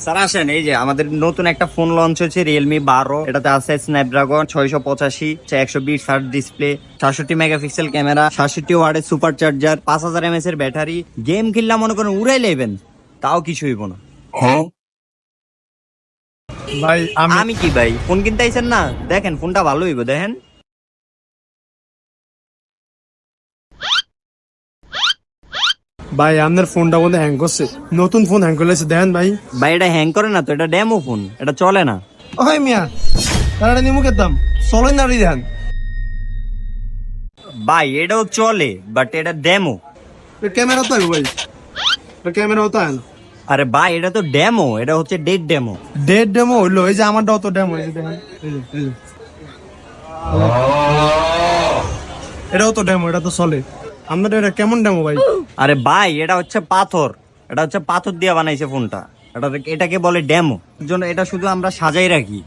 Sir আসেন, এই যে আমাদের নতুন একটা ফোন লঞ্চ হয়েছে Realme 12। এটাতে আছে Snapdragon 685, 120 hertz display, 66 megapixel camera, 67 ওয়াটের সুপার চার্জার, 5000 mAh এর ব্যাটারি। গেম খেললাম মনে করেন উড়াই লেবেন, তাও কিছু হইব না। ভাই আমি কি ভাই ফোন কিনতে আইছেন না? দেখেন ফোনটা ভালো হইব, দেখেন। ভাই আপনার ফোনটা মধ্যে হ্যাং করছে, নতুন ফোন হ্যাং করলেছে দেখেন ভাই। ভাই এটা হ্যাং করে না তো, এটা ডেমো ফোন, এটা চলে না। ওই মিয়া তারা নিমু খেতাম চলেন না দেন। ভাই এটাও চলে, বাট এটা ডেমো। ক্যামেরা তো ভাই, ক্যামেরাও তো আন। আরে ভাই এটা তো ডেমো, এটা হচ্ছে ডেট ডেমো। ডেট ডেমো হইলো, এই যে আমারটাও তো ডেমো, এই যে দেখেন এটাও তো ডেমো, এটা তো চলে। আপনাদের এটা কেমন ডেমো ভাই? আরে ভাই এটা হচ্ছে পাথর, এটা হচ্ছে পাথর দিয়ে বানাইছে ফোনটা। এটাকে বলে ডেমো, জন্য এটা শুধু আমরা সাজাই রাখি।